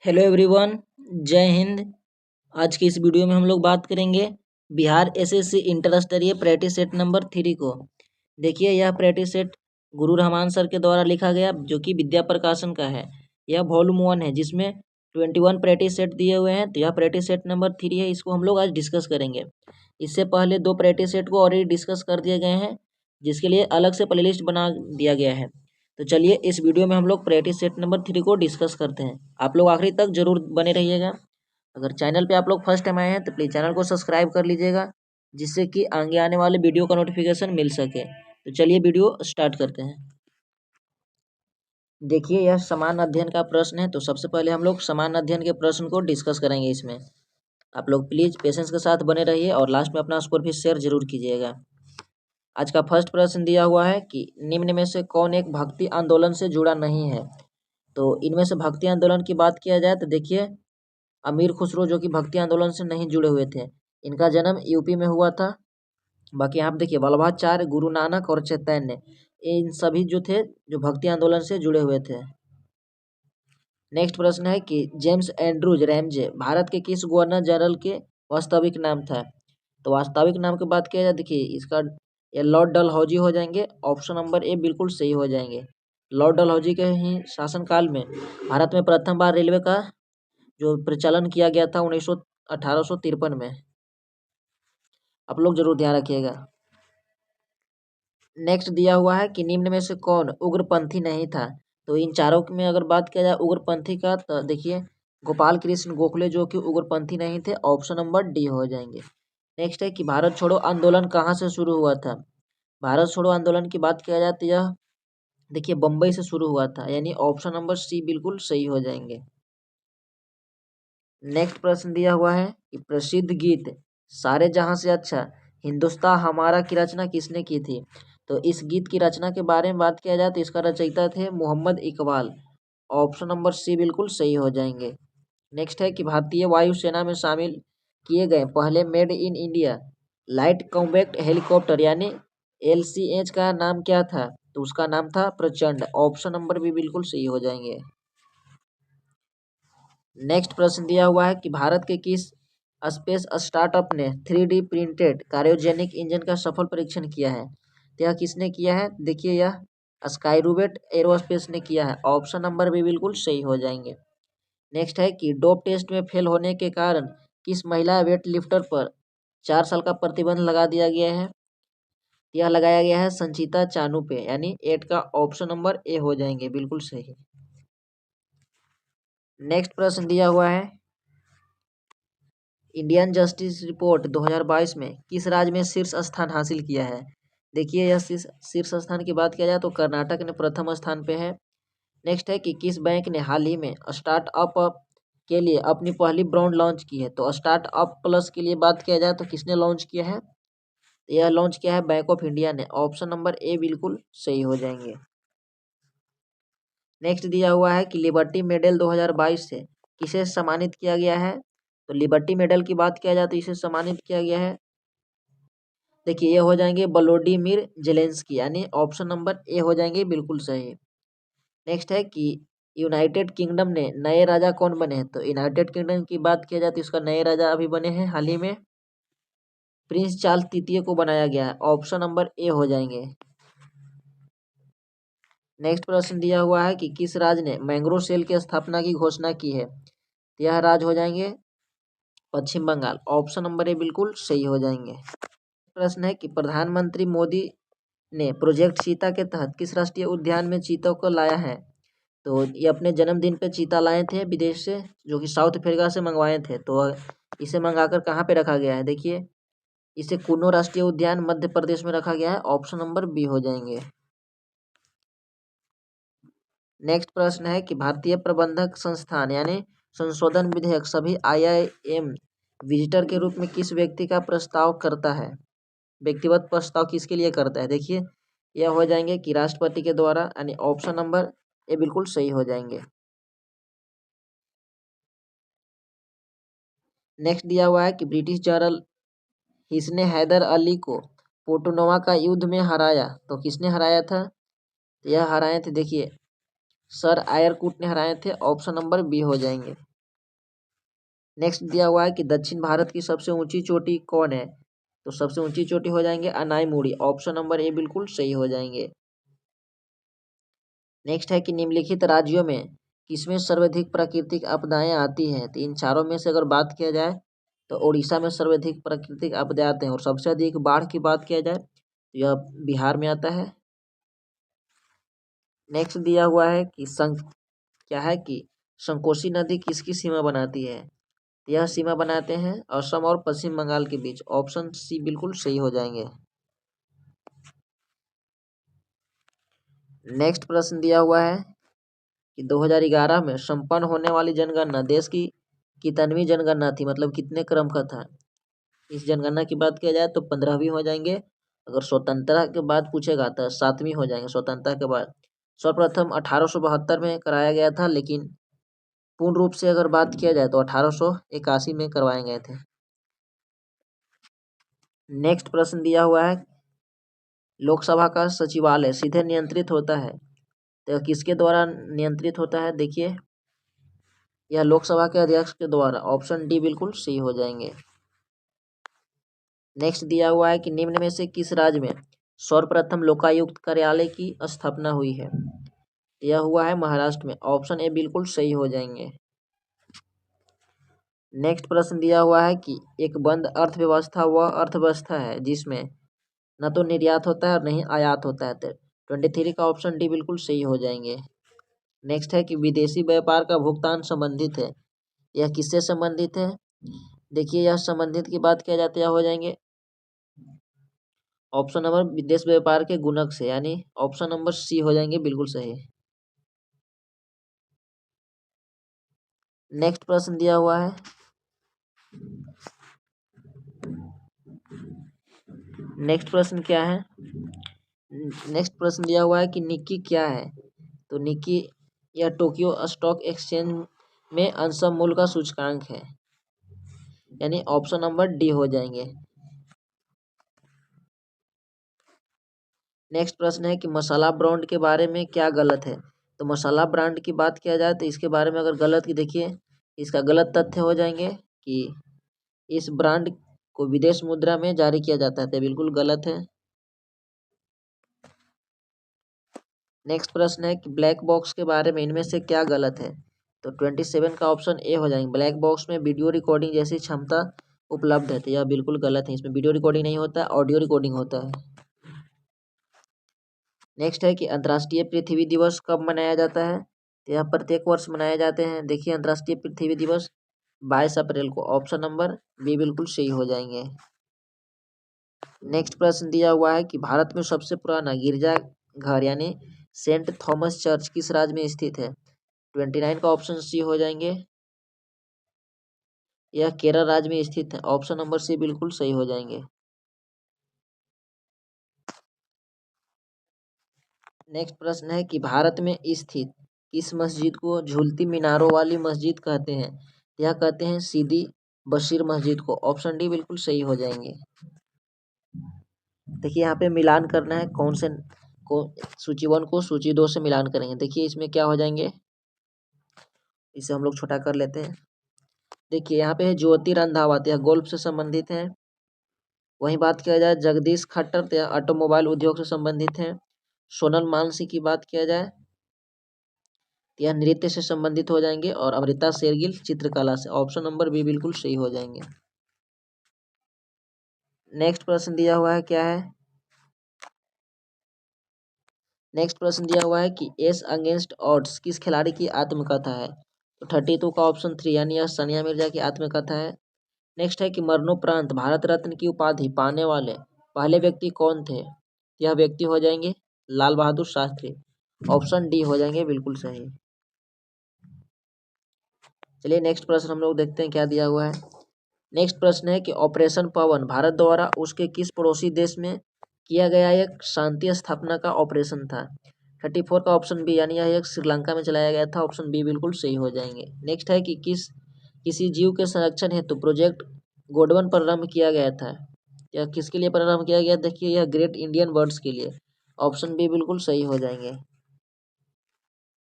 Hello everyone, जय हिंद। आज की इस वीडियो में हम लोग बात करेंगे बिहार एसएससी इंटर स्तरीय प्रैक्टिस सेट नंबर 3 को। देखिए, यह प्रैक्टिस सेट गुरु रहमान सर के द्वारा लिखा गया, जो कि विद्या प्रकाशन का है। यह वॉल्यूम 1 है, जिसमें 21 प्रैक्टिस सेट दिए हुए हैं। तो यह प्रैक्टिस सेट नंबर 3 है, इसको हम लोग आज डिस्कस करेंगे। इससे पहले 2 प्रैक्टिस सेट को ऑलरेडी डिस्कस कर दिए गए हैं, जिसके लिए अलग से प्लेलिस्ट बना दिया गया है। तो चलिए, इस वीडियो में हम लोग प्रैक्टिस सेट नंबर 3 को डिस्कस करते हैं। आप लोग आखिरी तक जरूर बने रहिएगा। अगर चैनल पे आप लोग फर्स्ट टाइम आए हैं तो प्लीज़ चैनल को सब्सक्राइब कर लीजिएगा, जिससे कि आगे आने वाले वीडियो का नोटिफिकेशन मिल सके। तो चलिए वीडियो स्टार्ट करते हैं। देखिए, यह समान अध्ययन का प्रश्न है। तो सबसे पहले हम लोग समान अध्ययन के प्रश्न को डिस्कस करेंगे। इसमें आप लोग प्लीज़ पेशेंस के साथ बने रहिए और लास्ट में अपना स्कोर भी शेयर जरूर कीजिएगा। आज का फर्स्ट प्रश्न दिया हुआ है कि निम्न में से कौन एक भक्ति आंदोलन से जुड़ा नहीं है। तो इनमें से भक्ति आंदोलन की बात किया जाए तो देखिए, अमीर खुसरो जो कि भक्ति आंदोलन से नहीं जुड़े हुए थे। इनका जन्म यूपी में हुआ था। बाकी आप देखिए, वल्लभाचार्य, गुरु नानक और चैतन्य, इन सभी जो थे जो भक्ति आंदोलन से जुड़े हुए थे। नेक्स्ट प्रश्न है कि जेम्स एंड्रूज रैमजे भारत के किस गवर्नर जनरल के वास्तविक नाम था। तो वास्तविक नाम की बात किया जाए, देखिए इसका ये लॉर्ड डलहौजी हो जाएंगे। ऑप्शन नंबर ए बिल्कुल सही हो जाएंगे। लॉर्ड डलहौजी के ही शासनकाल में भारत में प्रथम बार रेलवे का जो प्रचलन किया गया था 1853 में। आप लोग जरूर ध्यान रखिएगा। नेक्स्ट दिया हुआ है कि निम्न में से कौन उग्रपंथी नहीं था। तो इन चारों में अगर बात किया जाए उग्रपंथी का, तो देखिए गोपाल कृष्ण गोखले जो कि उग्रपंथी नहीं थे। ऑप्शन नंबर डी हो जाएंगे। नेक्स्ट है कि भारत छोड़ो आंदोलन कहाँ से शुरू हुआ था। भारत छोड़ो आंदोलन की बात किया जाए तो यह देखिए बम्बई से शुरू हुआ था, यानी ऑप्शन नंबर सी बिल्कुल सही हो जाएंगे। नेक्स्ट प्रश्न दिया हुआ है कि प्रसिद्ध गीत सारे जहां से अच्छा हिंदुस्तान हमारा की रचना किसने की थी। तो इस गीत की रचना के बारे में बात किया जाए तो इसका रचयिता थे Mohammad Iqbal. Option number C बिल्कुल सही हो जाएंगे। नेक्स्ट है कि भारतीय वायुसेना में शामिल किए गए पहले made in India light combat helicopter यानी LCH का नाम क्या था। तो उसका नाम था प्रचंड। ऑप्शन नंबर भी बिल्कुल सही हो जाएंगे। नेक्स्ट प्रश्न दिया हुआ है कि भारत के किस स्पेस स्टार्टअप ने 3D प्रिंटेड क्रायोजेनिक इंजन का सफल परीक्षण किया है। तो यह किसने किया है, देखिए यह स्काईरूबेट एरोस्पेस ने किया है। ऑप्शन नंबर भी बिल्कुल सही हो जाएंगे। नेक्स्ट है कि डोप टेस्ट में फेल होने के कारण किस महिला वेट लिफ्टर पर 4 साल का प्रतिबंध लगा दिया गया है। यह लगाया गया है संचिता चानू पे, यानी 8 का ऑप्शन नंबर ए हो जाएंगे बिल्कुल सही। नेक्स्ट प्रश्न दिया हुआ है इंडियन जस्टिस रिपोर्ट 2022 में किस राज्य में शीर्ष स्थान हासिल किया है। देखिए, यह शीर्ष स्थान की बात किया जाए तो कर्नाटक ने प्रथम स्थान पे है। नेक्स्ट है कि किस बैंक ने हाल ही में स्टार्टअप के लिए अपनी पहली बॉन्ड लॉन्च की है। तो स्टार्टअप प्लस के लिए बात किया जाए तो किसने लॉन्च किया है, यह लॉन्च किया है बैंक ऑफ इंडिया ने। ऑप्शन नंबर ए बिल्कुल सही हो जाएंगे। नेक्स्ट दिया हुआ है कि लिबर्टी मेडल 2022 से किसे सम्मानित किया गया है। तो लिबर्टी मेडल की बात किया जाए तो इसे सम्मानित किया गया है, देखिए ये हो जाएंगे वोलोडिमिर जेलेंस्की, यानी ऑप्शन नंबर ए हो जाएंगे बिल्कुल सही। नेक्स्ट है कि यूनाइटेड किंगडम ने नए राजा कौन बने हैं। तो यूनाइटेड किंगडम की बात किया जाए तो इसका नए राजा अभी बने हैं हाल ही में, प्रिंस चार्ल्स तृतीय को बनाया गया है। ऑप्शन नंबर ए हो जाएंगे। नेक्स्ट प्रश्न दिया हुआ है कि किस राज्य ने मैंग्रोव सेल की स्थापना की घोषणा की है। तो यह राज्य हो जाएंगे पश्चिम बंगाल। ऑप्शन नंबर ए बिल्कुल सही हो जाएंगे। प्रश्न है कि प्रधानमंत्री मोदी ने प्रोजेक्ट चीता के तहत किस राष्ट्रीय उद्यान में चीतों को लाया है। तो ये अपने जन्मदिन पे चीता लाए थे विदेश से, जो कि साउथ अफ्रीका से मंगवाए थे। तो इसे मंगाकर कहाँ पे रखा गया है, देखिए इसे कुनो राष्ट्रीय उद्यान मध्य प्रदेश में रखा गया है। ऑप्शन नंबर बी हो जाएंगे। नेक्स्ट प्रश्न है कि भारतीय प्रबंधक संस्थान यानी संशोधन विधेयक सभी IIM विजिटर के रूप में किस व्यक्ति का प्रस्ताव करता है। व्यक्तिगत प्रस्ताव किसके लिए करता है, देखिए यह हो जाएंगे कि राष्ट्रपति के द्वारा, यानी ऑप्शन नंबर ए बिल्कुल सही हो जाएंगे। नेक्स्ट दिया हुआ है कि ब्रिटिश जनरल किसने हैदर अली को पोर्टोनोवा का युद्ध में हराया। तो किसने हराया था, यह हराए थे देखिए सर आयरकुट ने हराए थे। ऑप्शन नंबर बी हो जाएंगे। नेक्स्ट दिया हुआ है कि दक्षिण भारत की सबसे ऊंची चोटी कौन है, तो सबसे ऊंची चोटी हो जाएंगे अनाईमुड़ी, ऑप्शन नंबर ए बिल्कुल सही हो जाएंगे। नेक्स्ट है कि निम्नलिखित राज्यों में किसमें सर्वाधिक प्राकृतिक आपदाएं आती हैं, तो इन चारों में से अगर बात किया जाए तो उड़ीसा में सर्वाधिक प्राकृतिक आपदाएं आते हैं, और सबसे अधिक बाढ़ की बात किया जाए तो यह बिहार में आता है। नेक्स्ट दिया हुआ है कि क्या है कि संकोशी नदी किसकी सीमा बनाती है, यह सीमा बनाते हैं असम और पश्चिम बंगाल के बीच, ऑप्शन सी बिल्कुल सही हो जाएंगे। नेक्स्ट प्रश्न दिया हुआ है कि 2011 में संपन्न होने वाली जनगणना देश की कितनवीं जनगणना थी, मतलब कितने क्रम का था। इस जनगणना की बात किया जाए तो 15वीं हो जाएंगे, अगर स्वतंत्रता के बाद पूछेगा तो 7वीं हो जाएंगे स्वतंत्रता के बाद। सर्वप्रथम 1872 में कराया गया था, लेकिन पूर्ण रूप से अगर बात किया जाए तो 1881 में करवाए गए थे। नेक्स्ट प्रश्न दिया हुआ है लोकसभा का सचिवालय सीधे नियंत्रित होता है, तो किसके द्वारा नियंत्रित होता है, देखिए यह लोकसभा के अध्यक्ष के द्वारा, ऑप्शन डी बिल्कुल सही हो जाएंगे। नेक्स्ट दिया हुआ है कि निम्न में से किस राज्य में सर्वप्रथम लोकायुक्त कार्यालय की स्थापना हुई है, यह हुआ है महाराष्ट्र में, ऑप्शन ए बिल्कुल सही हो जाएंगे। नेक्स्ट प्रश्न दिया हुआ है कि एक बंद अर्थव्यवस्था वह अर्थव्यवस्था है जिसमें न तो निर्यात होता है और नहीं आयात होता है, तो 23 का ऑप्शन डी बिल्कुल सही हो जाएंगे। नेक्स्ट है कि विदेशी व्यापार का भुगतान संबंधित है, यह किससे संबंधित है, देखिए यह संबंधित की बात किया जाती है हो जाएंगे ऑप्शन नंबर विदेश व्यापार के गुणक से, यानी ऑप्शन नंबर सी हो जाएंगे बिल्कुल सही। नेक्स्ट प्रश्न दिया हुआ है नेक्स्ट प्रश्न क्या है, नेक्स्ट प्रश्न दिया हुआ है कि निक्की क्या है, तो निक्की यह टोक्यो स्टॉक एक्सचेंज में अंशम मूल्य का सूचकांक है, यानी ऑप्शन नंबर डी हो जाएंगे। नेक्स्ट प्रश्न है कि मसाला ब्रांड के बारे में क्या गलत है, तो मसाला ब्रांड की बात किया जाए तो इसके बारे में अगर गलत की देखिए इसका गलत तथ्य हो जाएंगे कि इस ब्रांड को विदेश मुद्रा में जारी किया जाता है, तो बिल्कुल गलत है। नेक्स्ट प्रश्न है कि ब्लैक बॉक्स के बारे में इनमें से क्या गलत है, तो 27 का ऑप्शन ए हो जाएंगे, ब्लैक बॉक्स में वीडियो रिकॉर्डिंग जैसी क्षमता उपलब्ध है, तो यह बिल्कुल गलत है, इसमें वीडियो रिकॉर्डिंग नहीं होता है, ऑडियो रिकॉर्डिंग होता है। नेक्स्ट है कि अंतर्राष्ट्रीय पृथ्वी दिवस कब मनाया जाता है, तो यह प्रत्येक वर्ष मनाए जाते हैं, देखिए अंतर्राष्ट्रीय पृथ्वी दिवस 22 अप्रैल को, ऑप्शन नंबर बी बिल्कुल सही हो जाएंगे। नेक्स्ट प्रश्न दिया हुआ है कि भारत में सबसे पुराना गिरजा घर यानी सेंट थॉमस चर्च किस राज्य में स्थित है, 29 का ऑप्शन सी हो जाएंगे, यह केरल राज्य में स्थित है, ऑप्शन नंबर सी बिल्कुल सही हो जाएंगे। नेक्स्ट प्रश्न है कि भारत में स्थित किस मस्जिद को झूलती मीनारों वाली मस्जिद कहते हैं, यह कहते हैं सीदी बशीर मस्जिद को, ऑप्शन डी बिल्कुल सही हो जाएंगे। देखिए यहाँ पे मिलान करना है, कौन से को सूची 1 को सूची 2 से मिलान करेंगे, देखिए इसमें क्या हो जाएंगे, इसे हम लोग छोटा कर लेते हैं। देखिए यहाँ पे है ज्योति रंधावा, यह गोल्फ से संबंधित है। वहीं बात किया जाए जगदीश खट्टर, तो यह ऑटोमोबाइल उद्योग से संबंधित है। सोनल मानसिंह की बात किया जाए तो यह नृत्य से संबंधित हो जाएंगे, और अमृता शेरगिल चित्रकला से, ऑप्शन नंबर बी बिल्कुल सही हो जाएंगे। नेक्स्ट प्रश्न दिया हुआ है क्या है, नेक्स्ट प्रश्न दिया हुआ है कि एस अगेंस्ट ऑड्स किस खिलाड़ी की आत्मकथा है, तो 32 का ऑप्शन 3 यानी यह सानिया मिर्जा की आत्मकथा है। नेक्स्ट है कि मरणोपरांत भारत रत्न की उपाधि पाने वाले पहले व्यक्ति कौन थे, यह व्यक्ति हो जाएंगे लाल बहादुर शास्त्री, ऑप्शन डी हो जाएंगे बिल्कुल सही। चलिए नेक्स्ट प्रश्न हम लोग देखते हैं क्या दिया हुआ है। नेक्स्ट प्रश्न है कि ऑपरेशन पवन भारत द्वारा उसके किस पड़ोसी देश में किया गया एक शांति स्थापना का ऑपरेशन था, 34 का ऑप्शन बी यानी यह एक श्रीलंका में चलाया गया था, ऑप्शन बी बिल्कुल सही हो जाएंगे। नेक्स्ट है कि किसी जीव के संरक्षण हेतु प्रोजेक्ट गोडवन प्रारंभ किया गया था, यह किसके लिए प्रारंभ किया गया, देखिए यह ग्रेट इंडियन बर्ड्स के लिए, ऑप्शन बी बिल्कुल सही हो जाएंगे।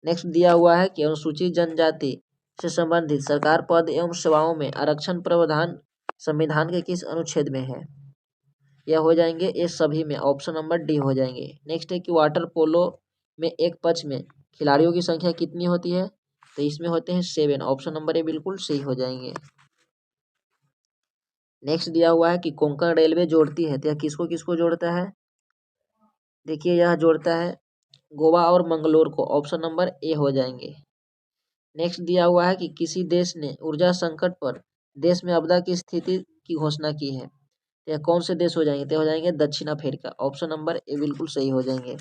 नेक्स्ट दिया हुआ है कि अनुसूचित जनजाति से संबंधित सरकार पद एवं सेवाओं में आरक्षण प्रावधान संविधान के किस अनुच्छेद में है? यह हो जाएंगे ये सभी में, ऑप्शन नंबर डी हो जाएंगे। नेक्स्ट है कि वाटर पोलो में एक पक्ष में खिलाड़ियों की संख्या कितनी होती है? तो इसमें होते हैं 7, ऑप्शन नंबर ए बिल्कुल सही हो जाएंगे। नेक्स्ट दिया हुआ है कि कोंकण रेलवे जोड़ती है, तो यह किसको किसको जोड़ता है? देखिए यह जोड़ता है गोवा और मंगलोर को, ऑप्शन नंबर ए हो जाएंगे। नेक्स्ट दिया हुआ है कि किसी देश ने ऊर्जा संकट पर देश में आपदा की स्थिति की घोषणा की है, तो यह कौन से देश हो जाएंगे? तो हो जाएंगे दक्षिण अफ्रीका, ऑप्शन नंबर ए बिल्कुल सही हो जाएंगे।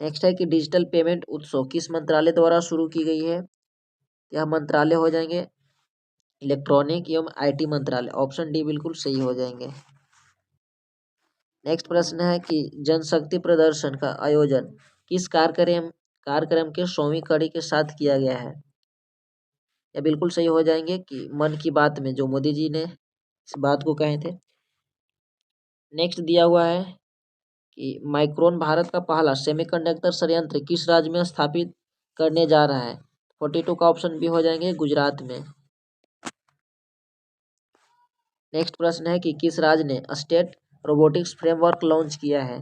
नेक्स्ट है कि डिजिटल पेमेंट उत्सव किस मंत्रालय द्वारा शुरू की गई है? यह मंत्रालय हो जाएंगे इलेक्ट्रॉनिक एवं आईटी मंत्रालय, ऑप्शन डी बिल्कुल सही हो जाएंगे। नेक्स्ट प्रश्न है कि जनशक्ति प्रदर्शन का आयोजन किस कार्यक्रम के 100वीं कड़ी के साथ किया गया है? यह बिल्कुल सही हो जाएंगे कि मन की बात में जो मोदी जी ने इस बात को कहे थे। नेक्स्ट दिया हुआ है कि माइक्रोन भारत का पहला सेमीकंडक्टर संयंत्र किस राज्य में स्थापित करने जा रहा है? 42 का ऑप्शन भी हो जाएंगे गुजरात में। नेक्स्ट प्रश्न है कि किस राज्य ने स्टेट रोबोटिक्स फ्रेमवर्क लॉन्च किया है?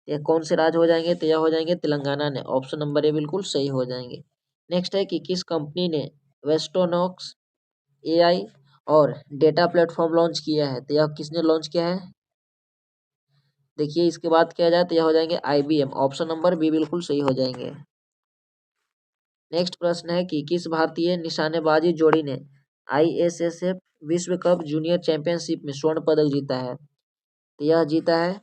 यह कौन से राज्य हो जाएंगे? तो यह हो जाएंगे तेलंगाना ने, ऑप्शन नंबर ए बिल्कुल सही हो जाएंगे। नेक्स्ट है कि किस कंपनी ने वेस्टोनॉक्स एआई और डेटा प्लेटफॉर्म लॉन्च किया है? तो यह किसने लॉन्च किया है? देखिए इसके बाद किया जाए तो यह हो जाएंगे IBM, ऑप्शन नंबर बी बिल्कुल सही हो जाएंगे। नेक्स्ट प्रश्न है कि किस भारतीय निशानेबाजी जोड़ी ने ISSF विश्व कप जूनियर चैंपियनशिप में स्वर्ण पदक जीता है? तो यह जीता है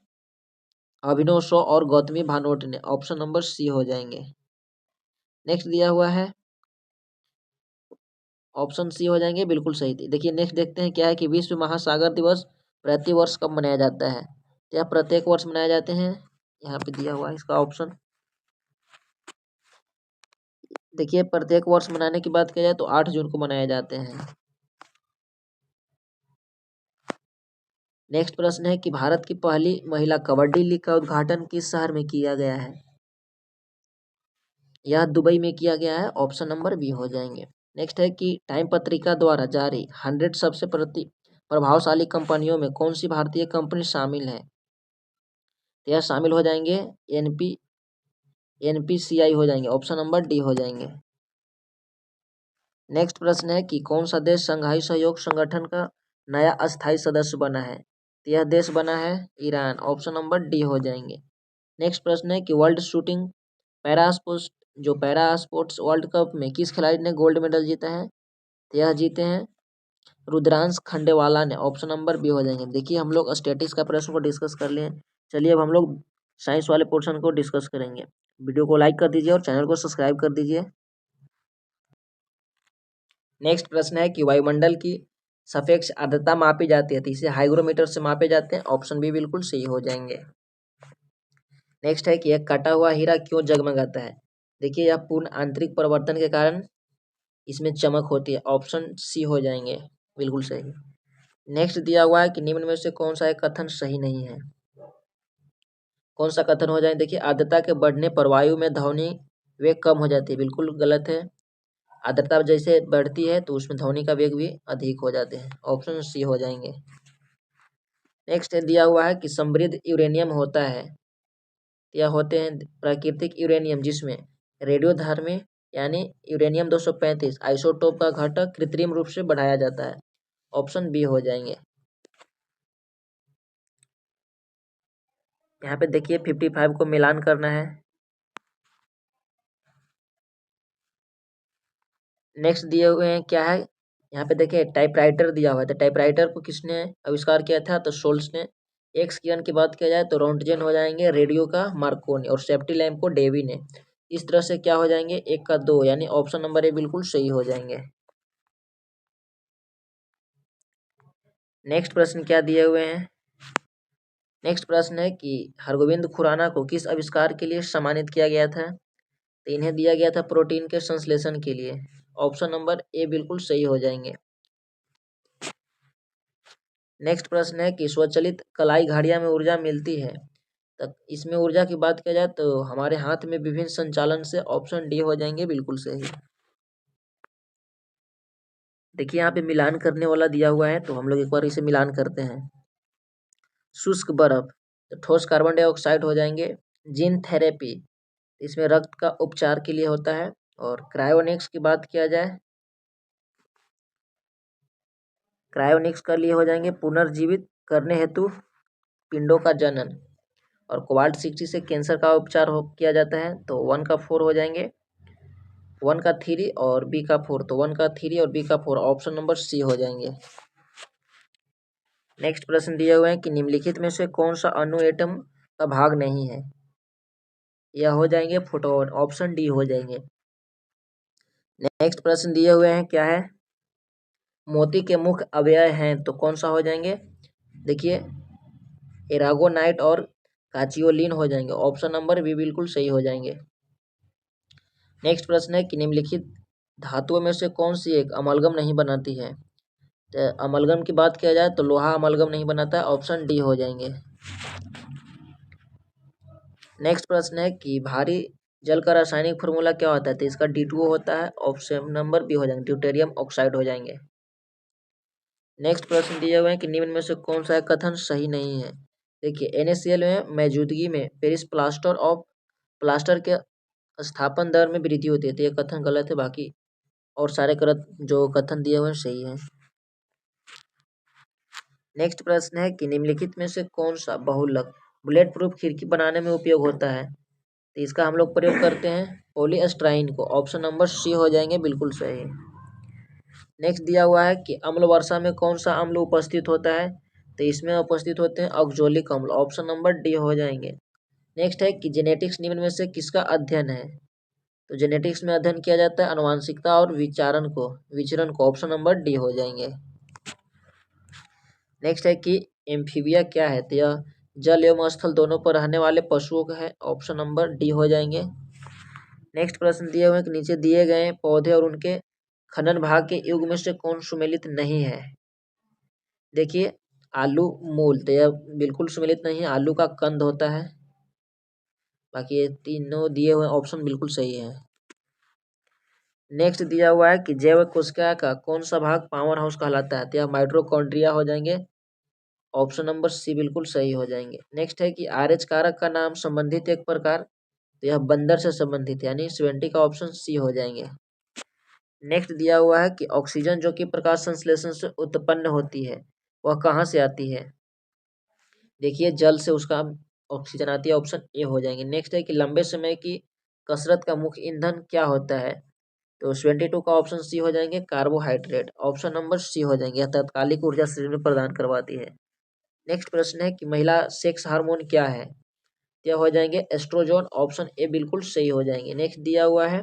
अभिनव शॉ और गौतमी भानोट ने, ऑप्शन नंबर सी हो जाएंगे। नेक्स्ट दिया हुआ है ऑप्शन सी हो जाएंगे बिल्कुल सही थी। देखिए नेक्स्ट देखते हैं क्या है कि विश्व महासागर दिवस प्रति वर्ष कब मनाया जाता है? तो यह प्रत्येक वर्ष मनाए जाते हैं, यहाँ पे दिया हुआ है इसका ऑप्शन। देखिए प्रत्येक वर्ष मनाने की बात किया जाए तो 8 जून को मनाए जाते हैं। नेक्स्ट प्रश्न है कि भारत की पहली महिला कबड्डी लीग का उद्घाटन किस शहर में किया गया है? यह दुबई में किया गया है, ऑप्शन नंबर बी हो जाएंगे। नेक्स्ट है कि टाइम पत्रिका द्वारा जारी 100 सबसे प्रभावशाली कंपनियों में कौन सी भारतीय कंपनी शामिल है? यह शामिल हो जाएंगे NPCI हो जाएंगे, ऑप्शन नंबर डी हो जाएंगे। नेक्स्ट प्रश्न है कि कौन सा देश शंघाई सहयोग संगठन का नया अस्थायी सदस्य बना है? तो यह देश बना है ईरान, ऑप्शन नंबर डी हो जाएंगे। नेक्स्ट प्रश्न है कि world shooting para sports world cup में किस खिलाड़ी ने गोल्ड मेडल जीता है? तो यह जीते हैं रुद्रांश खंडेवाला ने, ऑप्शन नंबर बी हो जाएंगे। देखिए हम लोग स्टैटिक्स का प्रश्न को डिस्कस कर लिए, चलिए अब हम लोग साइंस वाले पोर्शन को डिस्कस करेंगे। वीडियो को लाइक कर दीजिए और चैनल को सब्सक्राइब कर दीजिए। नेक्स्ट प्रश्न है कि वायुमंडल की सापेक्ष आर्द्रता मापी जाती है, तो इसे हाइग्रोमीटर से मापे जाते हैं, ऑप्शन बी बिल्कुल सही हो जाएंगे। नेक्स्ट है कि एक कटा हुआ हीरा क्यों जगमगाता है? देखिए यह पूर्ण आंतरिक परिवर्तन के कारण इसमें चमक होती है, ऑप्शन सी हो जाएंगे बिल्कुल सही। नेक्स्ट दिया हुआ है कि निम्न में से कौन सा एक कथन सही नहीं है? कौन सा कथन हो जाए? देखिए आर्द्रता के बढ़ने पर वायु में ध्वनि वेग कम हो जाती है, बिल्कुल गलत है। आर्द्रता जैसे बढ़ती है तो उसमें ध्वनि का वेग भी अधिक हो जाते हैं, ऑप्शन सी हो जाएंगे। नेक्स्ट दिया हुआ है कि समृद्ध यूरेनियम होता है, यह होते हैं प्राकृतिक यूरेनियम जिसमें रेडियोधर्मी यानी यूरेनियम 235 आइसोटोप का घटक कृत्रिम रूप से बढ़ाया जाता है, ऑप्शन बी हो जाएंगे। यहाँ पे देखिए 55 को मिलान करना है। नेक्स्ट दिए हुए हैं क्या है, यहाँ पे देखिए टाइपराइटर दिया हुआ है, तो टाइपराइटर को किसने आविष्कार किया था? तो सोल्स ने। एक्स किरण की बात किया जाए तो रोंटगेन हो जाएंगे, रेडियो का मार्कोनी और सेफ्टी लैम्प को डेवी ने। इस तरह से क्या हो जाएंगे, एक का दो, यानी ऑप्शन नंबर ए बिल्कुल सही हो जाएंगे। नेक्स्ट प्रश्न क्या दिए हुए हैं? नेक्स्ट प्रश्न है कि हरगोविंद खुराना को किस आविष्कार के लिए सम्मानित किया गया था? तो इन्हें दिया गया था प्रोटीन के संश्लेषण के लिए, ऑप्शन नंबर ए बिल्कुल सही हो जाएंगे। नेक्स्ट प्रश्न है कि स्वचालित कलाई घड़ियां में ऊर्जा मिलती है, तब इसमें ऊर्जा की बात किया जाए तो हमारे हाथ में विभिन्न संचालन से, ऑप्शन डी हो जाएंगे बिल्कुल सही। देखिए यहाँ पे मिलान करने वाला दिया हुआ है, तो हम लोग एक बार इसे मिलान करते हैं। शुष्क बर्फ तो ठोस कार्बन डाइऑक्साइड हो जाएंगे। जीन थेरेपी इसमें रक्त का उपचार के लिए होता है। और क्रायोनिक्स की बात किया जाए, क्रायोनिक्स का लिए हो जाएंगे पुनर्जीवित करने हेतु पिंडों का जनन। और कोबाल्ट 60 से कैंसर का उपचार किया जाता है। तो 1 का 4 हो जाएंगे, 1 का 3 और बी का 4, तो 1 का 3 और बी का 4 ऑप्शन नंबर सी हो जाएंगे। नेक्स्ट प्रश्न दिए हुए हैं कि निम्नलिखित में से कौन सा अणु एटम का भाग नहीं है। यह हो जाएंगे फोटोन, ऑप्शन डी हो जाएंगे। नेक्स्ट प्रश्न दिए हुए हैं क्या है, मोती के मुख्य अवयव हैं, तो कौन सा हो जाएंगे। देखिए एरागोनाइट और काचियोलिन हो जाएंगे, ऑप्शन नंबर बी बिल्कुल सही हो जाएंगे। नेक्स्ट प्रश्न है कि निम्नलिखित धातुओं में से कौन सी एक अमलगम नहीं बनाती है। तो अमलगम की बात किया जाए तो लोहा अमलगम नहीं बनाता है, ऑप्शन डी हो जाएंगे। नेक्स्ट प्रश्न है कि भारी जल का रासायनिक फॉर्मूला क्या होता है, तो इसका D2O होता है, ऑप्शन नंबर बी हो जाएंगे, ड्यूटेरियम ऑक्साइड हो जाएंगे। नेक्स्ट प्रश्न दिए हुए हैं कि निम्न में से कौन सा कथन सही नहीं है। देखिए NaCl में मौजूदगी में पेरिस प्लास्टर के स्थापन दर में वृद्धि होती है, तो यह कथन गलत है, बाकी और सारे जो कथन दिए हुए हैं सही है। नेक्स्ट प्रश्न है कि निम्नलिखित में से कौन सा बहुलक बुलेट प्रूफ खिड़की बनाने में उपयोग होता है, तो इसका हम लोग प्रयोग करते हैं पॉलीस्टाइरीन को, ऑप्शन नंबर सी हो जाएंगे, बिल्कुल सही। नेक्स्ट दिया हुआ है कि अम्ल वर्षा में कौन सा अम्ल उपस्थित होता है, तो इसमें उपस्थित होते हैं ऑक्जेलिक अम्ल, ऑप्शन नंबर डी हो जाएंगे। नेक्स्ट है कि जेनेटिक्स निम्न में से किसका अध्ययन है, तो जेनेटिक्स में अध्ययन किया जाता है आनुवंशिकता और विचरण को, ऑप्शन नंबर डी हो जाएंगे। नेक्स्ट है कि एम्फीबिया क्या है, तो यह जल एवं स्थल दोनों पर रहने वाले पशुओं का है, ऑप्शन नंबर डी हो जाएंगे। नेक्स्ट प्रश्न दिए हुए हैं कि नीचे दिए गए पौधे और उनके खनन भाग के युग में से कौन सुमेलित नहीं है। देखिए आलू मूल, तो यह बिल्कुल सुमेलित नहीं है, आलू का कंद होता है। बाकी ये तीनों दिए हुए ऑप्शन बिल्कुल सही है। नेक्स्ट दिया हुआ है कि जैव कोशिका का कौन सा भाग पावर हाउस कहलाता है, तो यह माइटोकॉन्ड्रिया हो जाएंगे, ऑप्शन नंबर सी बिल्कुल सही हो जाएंगे। नेक्स्ट है कि RH कारक का नाम संबंधित एक प्रकार, तो यह बंदर से संबंधित, यानी 70 का ऑप्शन सी हो जाएंगे। नेक्स्ट दिया हुआ है कि ऑक्सीजन जो कि प्रकाश संश्लेषण से उत्पन्न होती है वह कहाँ से आती है। देखिए जल से उसका ऑक्सीजन आती है, ऑप्शन ए हो जाएंगे। नेक्स्ट है कि लंबे समय की कसरत का मुख्य ईंधन क्या होता है, तो 72 का ऑप्शन सी हो जाएंगे, कार्बोहाइड्रेट, ऑप्शन नंबर सी हो जाएंगे, यह तात्कालिक ऊर्जा शरीर में प्रदान करवाती है। नेक्स्ट प्रश्न है कि महिला सेक्स हार्मोन क्या है, यह हो जाएंगे एस्ट्रोजन, ऑप्शन ए बिल्कुल सही हो जाएंगे। नेक्स्ट दिया हुआ है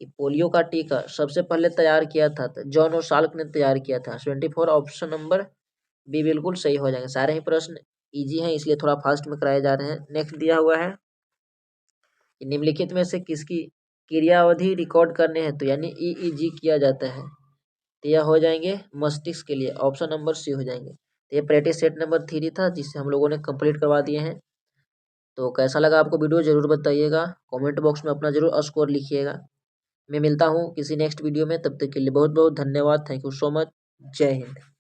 कि पोलियो का टीका सबसे पहले तैयार किया था, तो जॉन और साल्क ने तैयार किया था, 74 ऑप्शन नंबर बी बिल्कुल सही हो जाएंगे। सारे ही प्रश्न इजी हैं, इसलिए थोड़ा फास्ट में कराए जा रहे हैं। नेक्स्ट दिया हुआ है कि निम्नलिखित में से किसकी क्रियावधि रिकॉर्ड करने हेतु यानी EEG किया जाता है, तो यह हो जाएंगे मस्तिष्क के लिए, ऑप्शन नंबर सी हो जाएंगे। तो ये प्रैक्टिस सेट नंबर 3 था, जिसे हम लोगों ने कंप्लीट करवा दिए हैं। तो कैसा लगा आपको वीडियो जरूर बताइएगा, कमेंट बॉक्स में अपना जरूर स्कोर लिखिएगा। मैं मिलता हूँ किसी नेक्स्ट वीडियो में, तब तक के लिए बहुत बहुत धन्यवाद, थैंक यू सो मच, जय हिंद।